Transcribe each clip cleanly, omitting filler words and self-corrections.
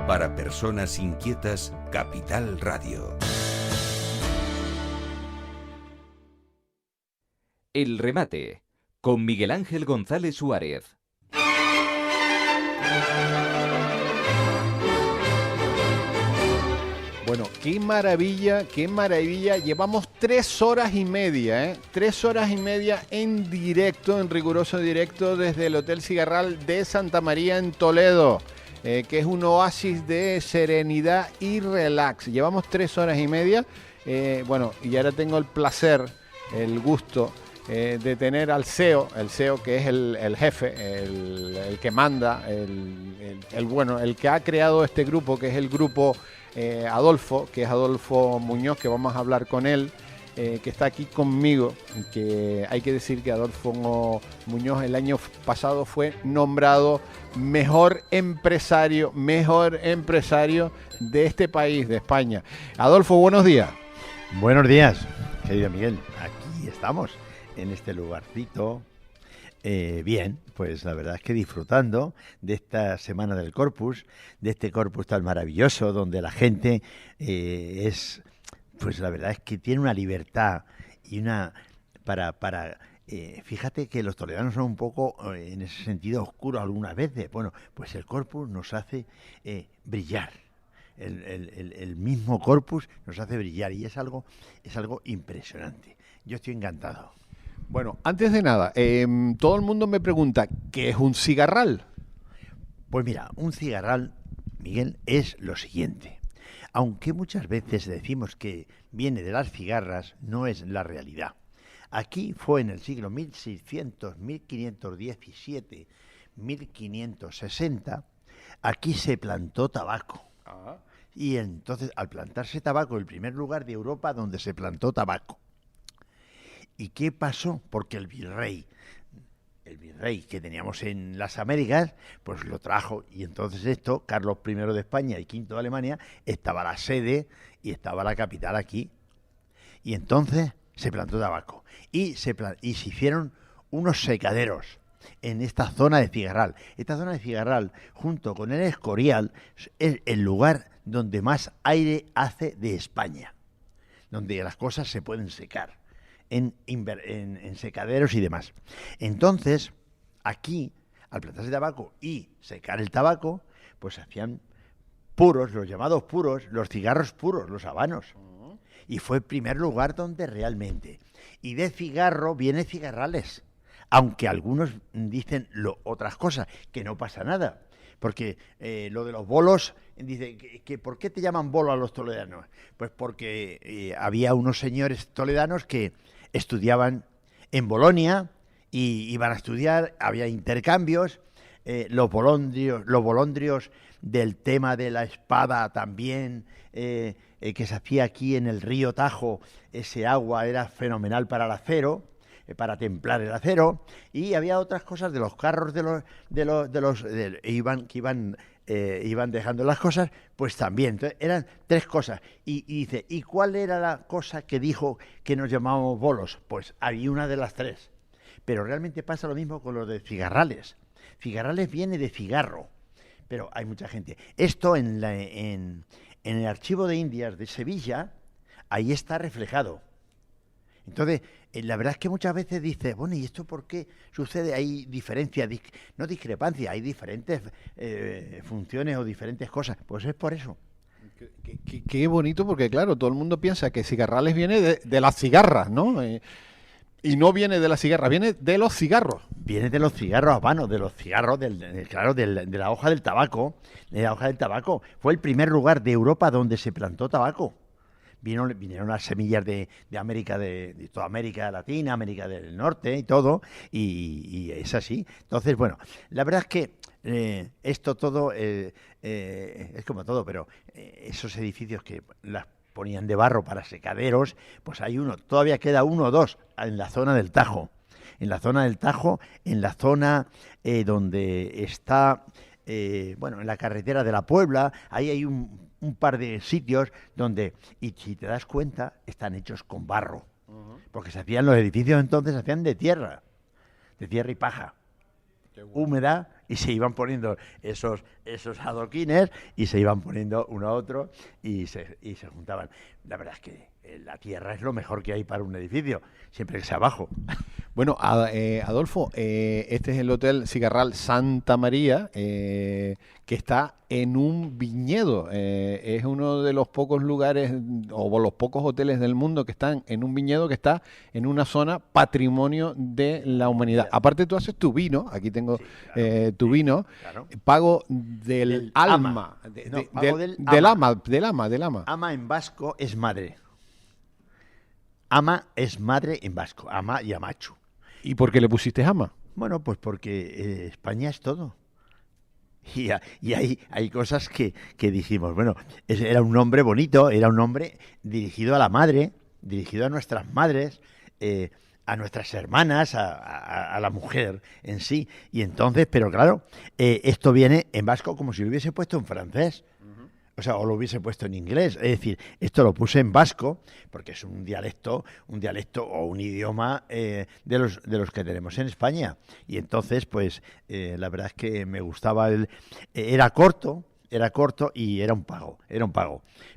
Para personas inquietas, Capital Radio. El remate, con Miguel Ángel González Suárez. Bueno, qué maravilla, qué maravilla. Llevamos 3 horas y media, ¿eh? 3 horas y media en directo, en riguroso directo desde el Hotel Cigarral de Santa María en Toledo, que es un oasis de serenidad y relax. Llevamos 3 horas y media, bueno, y ahora tengo el placer, el gusto de tener al CEO, el CEO que es el jefe, el que manda, el que ha creado este grupo, que es el grupo Adolfo, que es Adolfo Muñoz, que vamos a hablar con él, que está aquí conmigo, que hay que decir que Adolfo Muñoz el año pasado fue nombrado mejor empresario de este país, de España. Adolfo, buenos días. Buenos días, querido Miguel. Aquí estamos, en este lugarcito. Bien, pues la verdad es que disfrutando de esta semana del Corpus, de este Corpus tan maravilloso, donde la gente pues la verdad es que tiene una libertad y una fíjate que los toledanos son un poco, en ese sentido, oscuros algunas veces. Bueno, pues el Corpus nos hace brillar. El mismo Corpus nos hace brillar y es algo impresionante. Yo estoy encantado. Bueno, antes de nada, todo el mundo me pregunta, ¿qué es un cigarral? Pues mira, un cigarral, Miguel, es lo siguiente. Aunque muchas veces decimos que viene de las cigarras, no es la realidad. Aquí fue en el siglo 1600, 1517, 1560, aquí se plantó tabaco. Y entonces, al plantarse tabaco, el primer lugar de Europa donde se plantó tabaco. ¿Y qué pasó? Porque el virrey que teníamos en las Américas, pues lo trajo. Y entonces esto, Carlos I de España y V de Alemania, estaba la sede y estaba la capital aquí. Y entonces se plantó tabaco. Y se hicieron unos secaderos en esta zona de Cigarral. Esta zona de Cigarral, junto con el Escorial, es el lugar donde más aire hace de España, donde las cosas se pueden secar. En secaderos y demás. Entonces, aquí, al plantarse tabaco y secar el tabaco, pues hacían puros, los llamados puros, los cigarros puros, los habanos. Y fue el primer lugar donde realmente. Y de cigarro viene cigarrales. Aunque algunos dicen otras cosas, que no pasa nada. Porque lo de los bolos, dice que ¿por qué te llaman bolo a los toledanos? Pues porque había unos señores toledanos que estudiaban en Bolonia y iban a estudiar, había intercambios, los bolondrios del tema de la espada también, que se hacía aquí en el río Tajo, ese agua era fenomenal para el acero, para templar el acero, y había otras cosas de los carros iban dejando las cosas, pues también. Entonces, eran 3 cosas. Y dice, ¿y cuál era la cosa que dijo que nos llamábamos bolos? Pues había una de las 3. Pero realmente pasa lo mismo con los de cigarrales. Cigarrales viene de cigarro, pero hay mucha gente. Esto en el Archivo de Indias de Sevilla, ahí está reflejado. Entonces, la verdad es que muchas veces dices, bueno, ¿y esto por qué sucede? Hay diferencias, no discrepancias, hay diferentes funciones o diferentes cosas. Pues es por eso. Qué bonito, porque claro, todo el mundo piensa que cigarrales viene de las cigarras, ¿no? Y no viene de las cigarras, viene de los cigarros. Viene de los cigarros habanos, de los cigarros, de la hoja del tabaco. De la hoja del tabaco. Fue el primer lugar de Europa donde se plantó tabaco. Vinieron las semillas de América, de toda América Latina, América del Norte y todo, y es así. Entonces, bueno, la verdad es que esto todo es como todo, pero esos edificios que las ponían de barro para secaderos, pues hay todavía queda 1 o 2 en la zona del Tajo. En la zona del Tajo, en la zona donde está, en la carretera de la Puebla, ahí hay un par de sitios donde, y si te das cuenta, están hechos con barro. Porque los edificios entonces se hacían de tierra y paja. húmeda y se iban poniendo esos adoquines y se iban poniendo uno a otro y se juntaban. La verdad es que la tierra es lo mejor que hay para un edificio, siempre que sea bajo. Bueno, Adolfo, este es el Hotel Cigarral Santa María, que está en un viñedo. Es uno de los pocos lugares o los pocos hoteles del mundo que están en un viñedo que está en una zona patrimonio de la humanidad. Aparte tú haces tu vino, aquí tengo tu vino, claro. Pago del alma, del ama. Ama en vasco es madre. Ama es madre en vasco, ama y amachu. ¿Y por qué le pusiste ama? Bueno, pues porque España es todo. Y hay cosas que dijimos, bueno, era un nombre bonito, era un nombre dirigido a la madre, dirigido a nuestras madres, a nuestras hermanas, a la mujer en sí. Y entonces, pero claro, esto viene en vasco como si lo hubiese puesto en francés. O sea, o lo hubiese puesto en inglés. Es decir, esto lo puse en vasco porque es un dialecto o un idioma de los que tenemos en España. Y entonces, pues, la verdad es que me gustaba era corto y era un pago.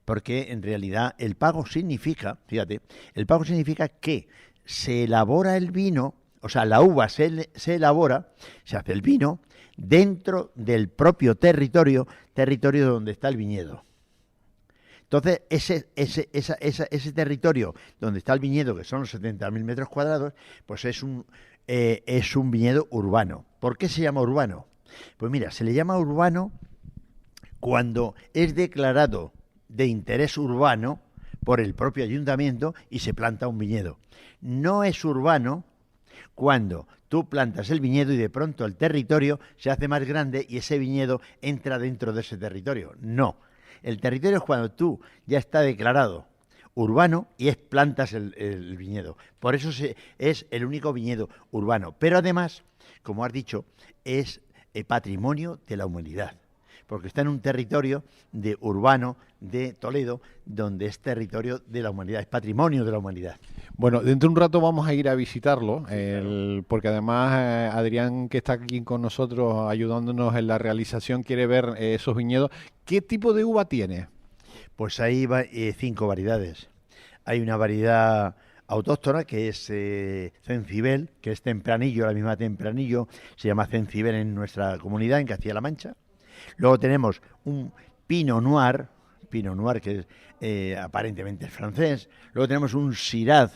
Porque en realidad el pago significa, fíjate, que se elabora el vino, o sea, la uva se elabora, se hace el vino dentro del propio territorio donde está el viñedo. Entonces, ese territorio donde está el viñedo, que son los 70.000 metros cuadrados, pues es un viñedo urbano. ¿Por qué se llama urbano? Pues mira, se le llama urbano cuando es declarado de interés urbano por el propio ayuntamiento y se planta un viñedo. No es urbano cuando tú plantas el viñedo y de pronto el territorio se hace más grande y ese viñedo entra dentro de ese territorio. No. El territorio es cuando tú ya está declarado urbano y plantas el viñedo. Por eso es el único viñedo urbano. Pero además, como has dicho, es patrimonio de la humanidad. Porque está en un territorio urbano de Toledo, donde es territorio de la humanidad, es patrimonio de la humanidad. Bueno, dentro de un rato vamos a ir a visitarlo, porque además Adrián, que está aquí con nosotros ayudándonos en la realización, quiere ver esos viñedos. ¿Qué tipo de uva tiene? Pues hay 5 variedades. Hay una variedad autóctona que es Cencibel, que es tempranillo, la misma tempranillo, se llama Cencibel en nuestra comunidad, en Castilla-La Mancha. Luego tenemos un Pinot Noir que es, aparentemente es francés. Luego tenemos un Shiraz,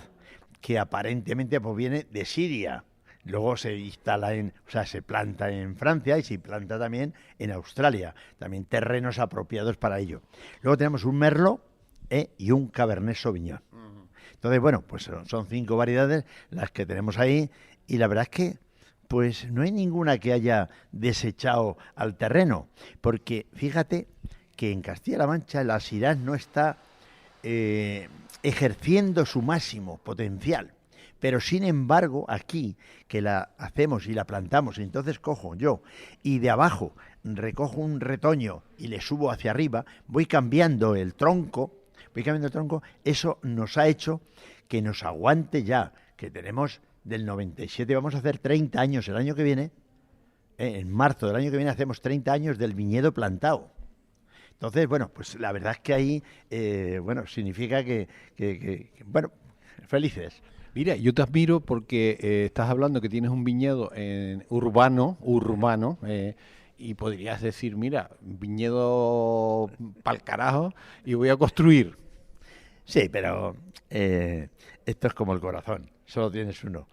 que aparentemente pues, viene de Siria. Luego se instala se planta en Francia y se planta también en Australia. También terrenos apropiados para ello. Luego tenemos un Merlot y un Cabernet Sauvignon. Entonces, bueno, pues son 5 variedades las que tenemos ahí y la verdad es que pues no hay ninguna que haya desechado al terreno, porque fíjate que en Castilla-La Mancha la Shiraz no está ejerciendo su máximo potencial, pero sin embargo aquí, que la hacemos y la plantamos, y entonces cojo yo y de abajo recojo un retoño y le subo hacia arriba, voy cambiando el tronco, eso nos ha hecho que nos aguante ya, que tenemos del 97, vamos a hacer 30 años el año que viene, en marzo del año que viene hacemos 30 años del viñedo plantado. Entonces, bueno, pues la verdad es que ahí, significa que felices. Mira, yo te admiro porque estás hablando que tienes un viñedo urbano, y podrías decir, mira, viñedo pa'l carajo y voy a construir. Sí, pero esto es como el corazón, solo tienes uno.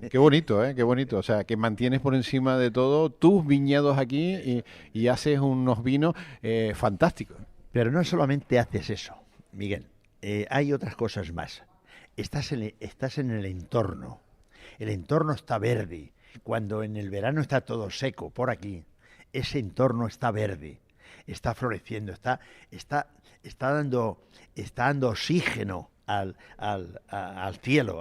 Qué bonito, qué bonito. O sea, que mantienes por encima de todo tus viñedos aquí y haces unos vinos fantásticos. Pero no solamente haces eso, Miguel, hay otras cosas más. Estás en el entorno. El entorno está verde. Cuando en el verano está todo seco por aquí, ese entorno está verde, está floreciendo, está dando oxígeno al cielo,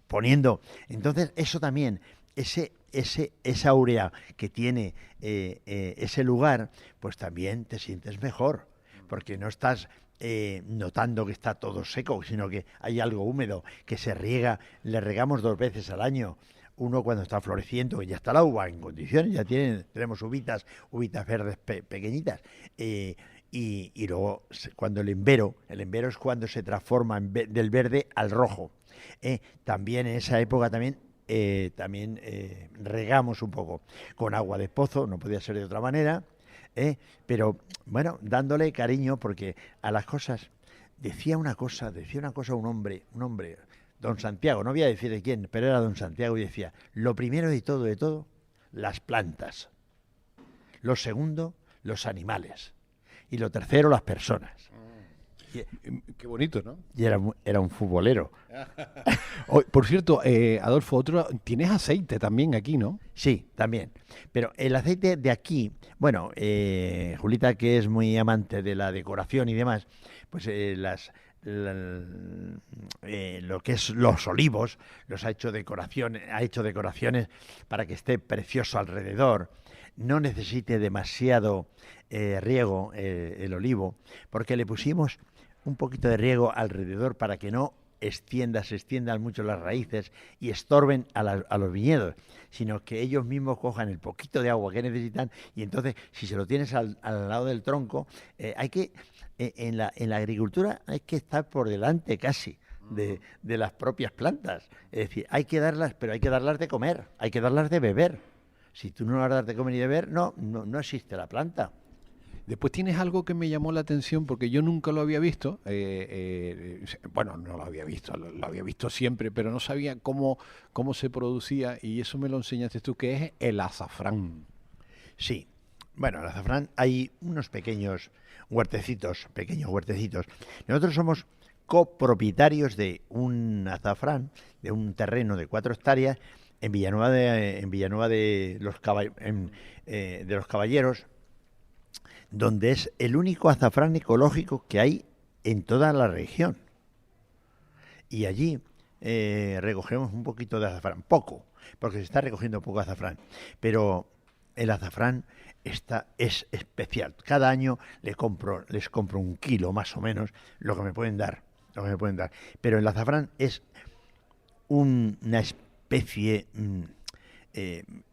poniendo. Entonces, eso también, esa aurea que tiene ese lugar, pues también te sientes mejor, porque no estás notando que está todo seco, sino que hay algo húmedo, que se riega, le regamos 2 veces al año, uno cuando está floreciendo, que ya está la uva en condiciones, ya tenemos uvitas verdes pequeñitas, y luego cuando el embero es cuando se transforma del verde al rojo. También en esa época también regamos un poco con agua de pozo, no podía ser de otra manera, pero bueno, dándole cariño, porque a las cosas decía una cosa un hombre, don Santiago, no voy a decir de quién, pero era don Santiago, y decía: lo primero de todo, las plantas; lo segundo, los animales; y lo tercero, las personas. Qué bonito, ¿no? Y era un futbolero. Por cierto, Adolfo, tienes aceite también aquí, ¿no? Sí, también. Pero el aceite de aquí, bueno, Julita, que es muy amante de la decoración y demás, pues lo que es los olivos, ha hecho decoraciones para que esté precioso alrededor. No necesite demasiado riego el olivo, porque le pusimos un poquito de riego alrededor para que no se extiendan mucho las raíces y estorben a los viñedos, sino que ellos mismos cojan el poquito de agua que necesitan. Y entonces, si se lo tienes al lado del tronco, en la agricultura hay que estar por delante casi de las propias plantas. Es decir, hay que darlas, pero hay que darlas de comer, hay que darlas de beber. Si tú no las das de comer y de beber, no existe la planta. Después tienes algo que me llamó la atención porque yo nunca lo había visto. Bueno, no lo había visto, lo había visto siempre, pero no sabía cómo se producía, y eso me lo enseñaste tú, que es el azafrán. Sí, bueno, el azafrán, hay unos pequeños huertecitos. Nosotros somos copropietarios de un azafrán, de un terreno de 4 hectáreas en Villanueva de los Caballeros, donde es el único azafrán ecológico que hay en toda la región. Y allí recogemos un poquito de azafrán, poco, porque se está recogiendo poco azafrán, pero el azafrán es especial. Cada año les compro 1 kilo más o menos, lo que me pueden dar. Pero el azafrán es una especie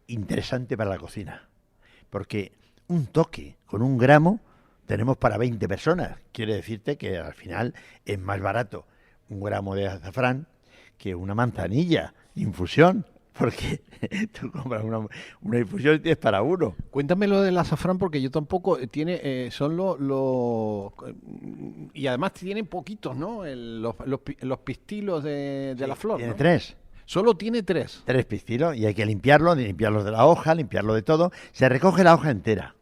interesante para la cocina, porque un toque con 1 gramo tenemos para 20 personas. Quiere decirte que al final es más barato 1 gramo de azafrán que una manzanilla de infusión, porque tú compras una infusión y tienes para 1. Cuéntame lo del azafrán, porque yo tampoco son y además tienen poquitos, ¿no? Los pistilos de la flor. Tiene ¿no? 3. Solo tiene 3. 3 pistilos, y hay que limpiarlos de la hoja, limpiarlo de todo. Se recoge la hoja entera.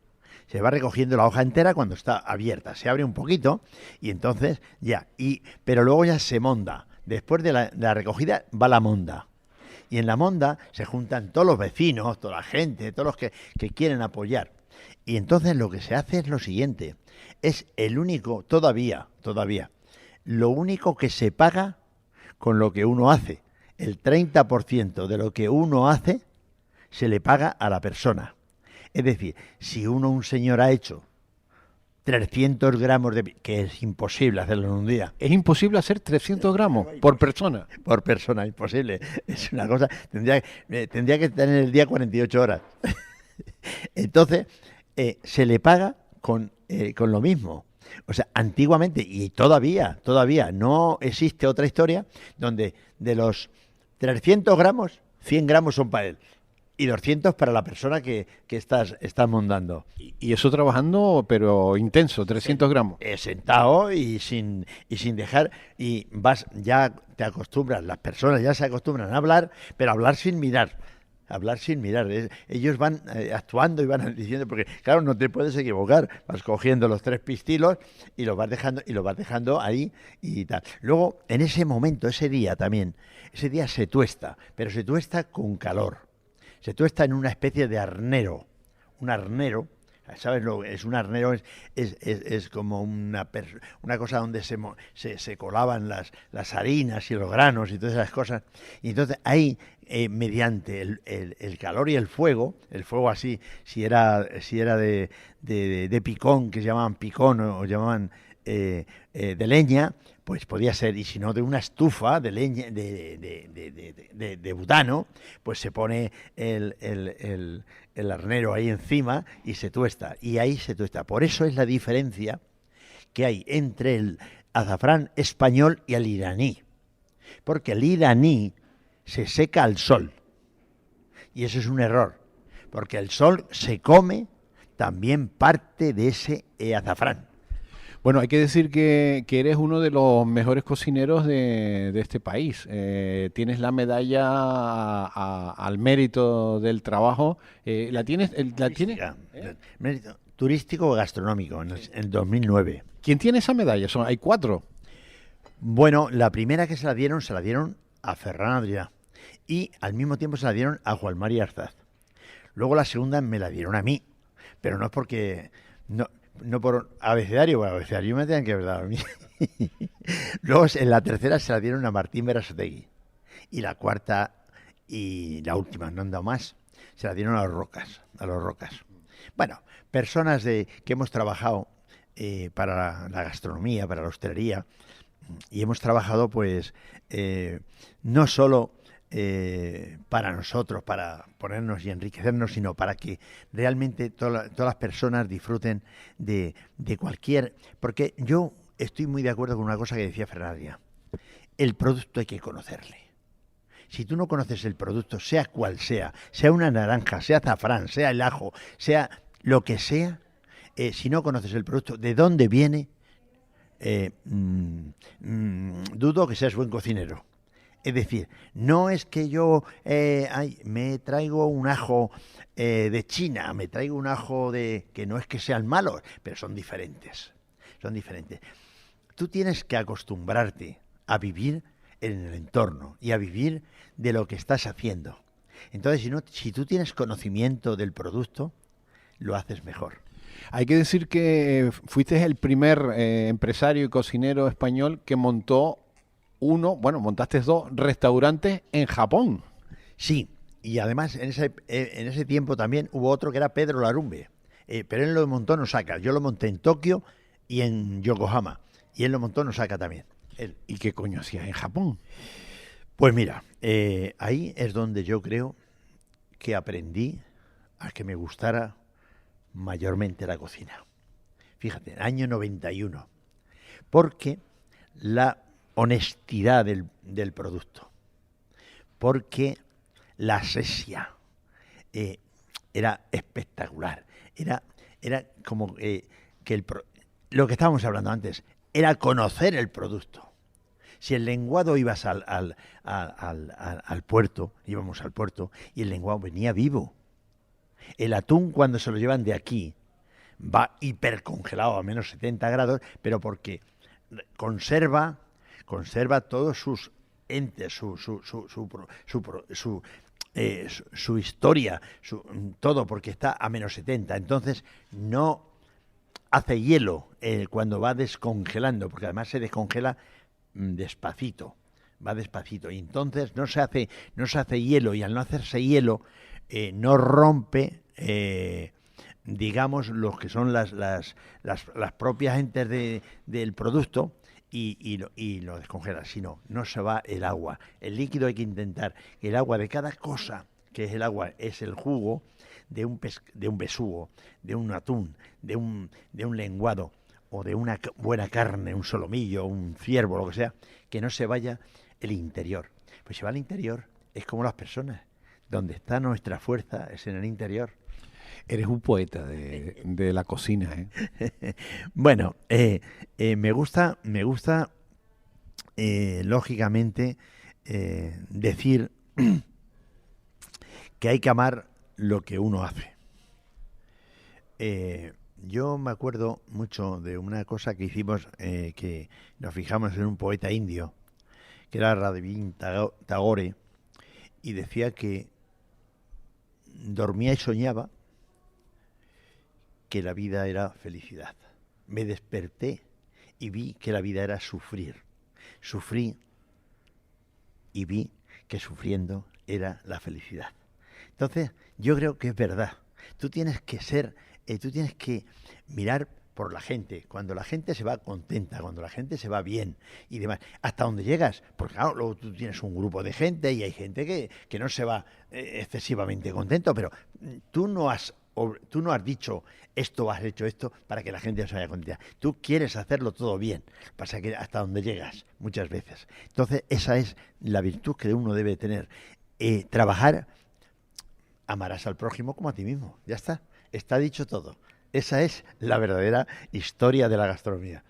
Se va recogiendo la hoja entera cuando está abierta. Se abre un poquito y entonces ya. Pero luego ya se monda. Después de la recogida va la monda. Y en la monda se juntan todos los vecinos, toda la gente, todos los que quieren apoyar. Y entonces lo que se hace es lo siguiente. Es el único, todavía, lo único que se paga con lo que uno hace. El 30% de lo que uno hace se le paga a la persona. Es decir, si un señor ha hecho 300 gramos que es imposible hacerlo en un día. Es imposible hacer 300 gramos por persona. Por persona, imposible. Es una cosa, tendría que tener el día 48 horas. Entonces, se le paga con lo mismo. O sea, antiguamente, y todavía no existe otra historia donde de los 300 gramos, 100 gramos son para él y 200 para la persona que estás mondando. Y eso trabajando, pero intenso, 300 gramos. Sentado y sin dejar, y ya te acostumbras, las personas ya se acostumbran a hablar, pero hablar sin mirar. Ellos van actuando y van diciendo, porque claro, no te puedes equivocar, vas cogiendo los 3 pistilos y los vas dejando ahí y tal. Luego, en ese momento, ese día se tuesta, pero se tuesta con calor. Se tuesta en una especie de arnero. Un arnero, ¿sabes lo que es un arnero? Es como una cosa donde se colaban las harinas y los granos y todas esas cosas. Y entonces ahí, mediante el calor y el fuego así, si era de picón, que se llamaban picón o llamaban de leña, pues podía ser, y si no de una estufa de leña, de butano, pues se pone el arnero ahí encima y se tuesta, y ahí se tuesta. Por eso es la diferencia que hay entre el azafrán español y el iraní, porque el iraní se seca al sol, y eso es un error, porque el sol se come también parte de ese azafrán. Bueno, hay que decir que eres uno de los mejores cocineros de este país. Tienes la medalla al mérito del trabajo. ¿La tienes? ¿La tienes? Mérito turístico gastronómico en el 2009. ¿Quién tiene esa medalla? Hay 4. Bueno, la primera que se la dieron a Ferran Adrià y al mismo tiempo se la dieron a Juan Mari Arzaz. Luego la segunda me la dieron a mí, pero no es porque... No por abecedario me tenían que haber dado a mí. Luego en la tercera se la dieron a Martín Berasategui. Y la cuarta y la última, no han dado más, se la dieron a los Rocas. Bueno, personas que hemos trabajado para la gastronomía, para la hostelería, y hemos trabajado pues no solo para nosotros, para ponernos y enriquecernos, sino para que realmente todas las personas disfruten de cualquier... Porque yo estoy muy de acuerdo con una cosa que decía Ferran Adrià. El producto hay que conocerle. Si tú no conoces el producto, sea cual sea una naranja, sea azafrán, sea el ajo, sea lo que sea, si no conoces el producto, de dónde viene, dudo que seas buen cocinero. Es decir, no es que yo me traigo un ajo de China, me traigo un ajo que no es que sean malos, pero son diferentes. Tú tienes que acostumbrarte a vivir en el entorno y a vivir de lo que estás haciendo. Entonces, si tú tienes conocimiento del producto, lo haces mejor. Hay que decir que fuiste el primer empresario y cocinero español que montaste 2 restaurantes en Japón. Sí, y además en ese tiempo también hubo otro que era Pedro Larumbe, pero él lo montó en Osaka. Yo lo monté en Tokio y en Yokohama, y él lo montó en Osaka también. ¿Y qué coño hacías en Japón? Pues mira, ahí es donde yo creo que aprendí a que me gustara mayormente la cocina. Fíjate, año 91, porque la honestidad del producto, porque la asesia era espectacular, era como lo que estábamos hablando antes, era conocer el producto. Si el lenguado ibas al puerto, íbamos al puerto y el lenguado venía vivo. El atún cuando se lo llevan de aquí va hipercongelado a menos 70 grados, pero porque conserva todos sus entes, su historia, todo, porque está a menos 70. Entonces no hace hielo cuando va descongelando, porque además se descongela despacito, va despacito. Y entonces no se hace hielo, y al no hacerse hielo no rompe, digamos, los que son las propias entes del producto, y lo descongela. Si no se va el agua. El líquido hay que intentar, el agua de cada cosa, que es el agua, es el jugo de un besugo, de un atún, de un lenguado, o de una buena carne, un solomillo, un ciervo, lo que sea, que no se vaya el interior. Pues si va al interior, es como las personas. Donde está nuestra fuerza es en el interior. Eres un poeta de la cocina, ¿eh? Bueno, me gusta lógicamente, decir que hay que amar lo que uno hace. Yo me acuerdo mucho de una cosa que hicimos, que nos fijamos en un poeta indio, que era Rabindranath Tagore, y decía que dormía y soñaba que la vida era felicidad. Me desperté y vi que la vida era sufrir. Sufrí y vi que sufriendo era la felicidad. Entonces, yo creo que es verdad. Tú tienes que mirar por la gente, cuando la gente se va contenta, cuando la gente se va bien y demás, hasta donde llegas, porque claro, luego tú tienes un grupo de gente y hay gente que no se va excesivamente contento, pero tú no has dicho esto, has hecho esto para que la gente se vaya contenta. Tú quieres hacerlo todo bien, pasa que hasta donde llegas muchas veces. Entonces esa es la virtud que uno debe tener, trabajar, amarás al prójimo como a ti mismo, ya está dicho todo. Esa es la verdadera historia de la gastronomía.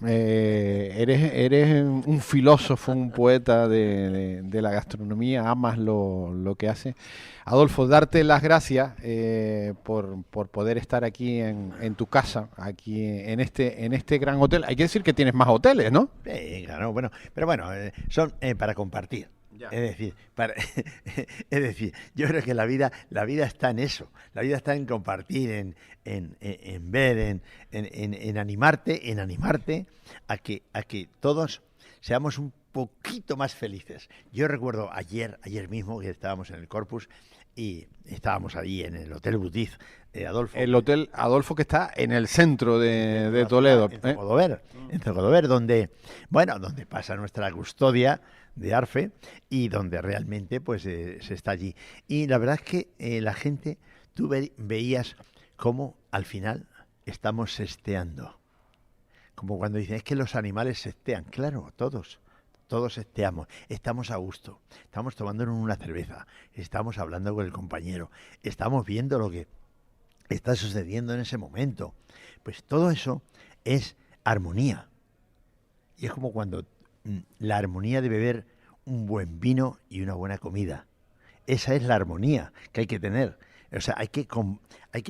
Eres un filósofo, un poeta de la gastronomía, amas lo que haces. Adolfo, darte las gracias por poder estar aquí en tu casa, aquí en este gran hotel. Hay que decir que tienes más hoteles, ¿no? Claro, bueno, pero bueno, son para compartir. Ya. Es decir, yo creo que la vida está en eso. La vida está en compartir, en ver, en animarte a que todos seamos un poquito más felices. Yo recuerdo ayer mismo que estábamos en el Corpus y estábamos ahí en el Hotel Butiz, Adolfo. El Hotel Adolfo, que está en el centro de Toledo. En Zocodover, donde pasa nuestra custodia de Arfe y donde realmente pues se está allí. Y la verdad es que la gente, tú veías cómo al final estamos sesteando. Como cuando dicen, es que los animales sestean. Claro, todos sesteamos, estamos a gusto, estamos tomándonos una cerveza, estamos hablando con el compañero, estamos viendo lo que está sucediendo en ese momento. Pues todo eso es armonía. Y es como cuando la armonía de beber un buen vino y una buena comida. Esa es la armonía que hay que tener. O sea, hay que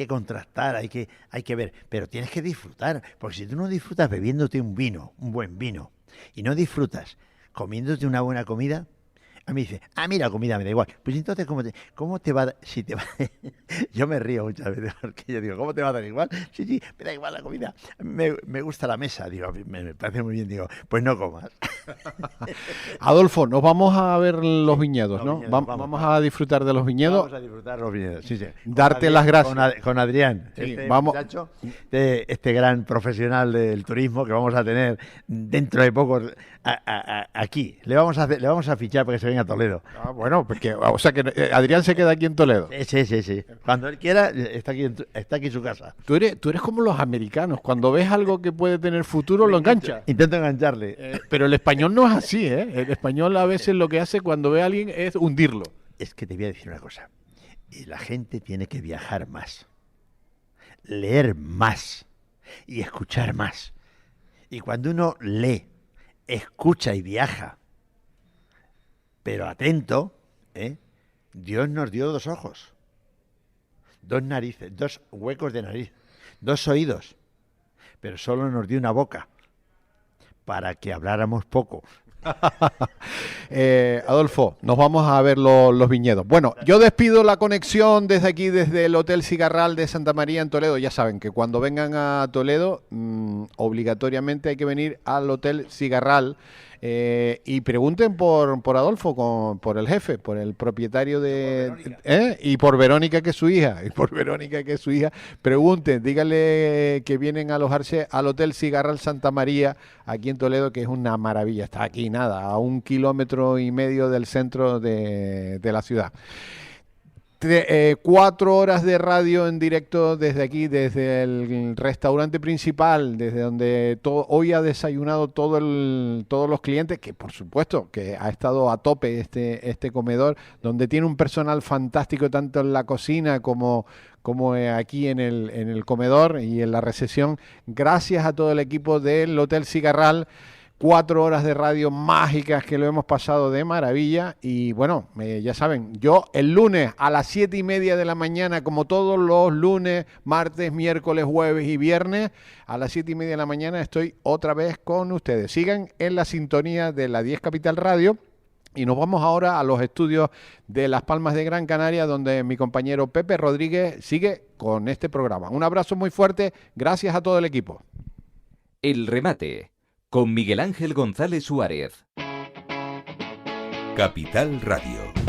contrastar, hay que ver, pero tienes que disfrutar, porque si tú no disfrutas bebiéndote un buen vino, y no disfrutas comiéndote una buena comida, a mí dice, mira, la comida me da igual. Pues entonces, ¿cómo te va si te va? Yo me río muchas veces porque yo digo, ¿cómo te va a dar igual? Sí, me da igual la comida. Me gusta la mesa, digo, me parece muy bien, digo, pues no comas. Adolfo, nos vamos a ver los viñedos, ¿no? Vamos a disfrutar de los viñedos. Vamos a disfrutar los viñedos, sí. Darte las gracias. Con Adrián, sí, muchacho, este gran profesional del turismo que vamos a tener dentro de poco aquí. Le vamos a fichar para que se venga a Toledo. Bueno, porque, o sea que Adrián se queda aquí en Toledo. Sí. Cuando él quiera, está aquí en su casa. Tú eres como los americanos. Cuando ves algo que puede tener futuro, lo enganchas. Intento engancharle. Pero el español no es así, ¿eh? El español a veces lo que hace cuando ve a alguien es hundirlo. Es que te voy a decir una cosa. La gente tiene que viajar más, leer más y escuchar más. Y cuando uno lee, escucha y viaja, pero atento, Dios nos dio 2 ojos, 2 narices, 2 huecos de nariz, 2 oídos, pero solo nos dio una boca para que habláramos poco. Adolfo, nos vamos a ver los viñedos. Bueno, yo despido la conexión desde aquí, desde el Hotel Cigarral de Santa María en Toledo. Ya saben que cuando vengan a Toledo, obligatoriamente hay que venir al Hotel Cigarral. Y pregunten por Adolfo, por el jefe, por el propietario y por Verónica, que es su hija. Pregunten, díganle que vienen a alojarse al Hotel Cigarral Santa María, aquí en Toledo, que es una maravilla. Está aquí, a 1,5 kilómetros del centro de la ciudad. 4 horas de radio en directo desde aquí, desde el restaurante principal, desde donde hoy ha desayunado todos los clientes, que por supuesto que ha estado a tope este comedor, donde tiene un personal fantástico tanto en la cocina como aquí en el comedor y en la recepción. Gracias a todo el equipo del Hotel Cigarral. 4 horas de radio mágicas que lo hemos pasado de maravilla. Y bueno, ya saben, yo el lunes a las 7:30 de la mañana, como todos los lunes, martes, miércoles, jueves y viernes, a las 7:30 de la mañana estoy otra vez con ustedes. Sigan en la sintonía de la 10 Capital Radio. Y nos vamos ahora a los estudios de Las Palmas de Gran Canaria, donde mi compañero Pepe Rodríguez sigue con este programa. Un abrazo muy fuerte, gracias a todo el equipo. El remate con Miguel Ángel González Suárez. Capital Radio.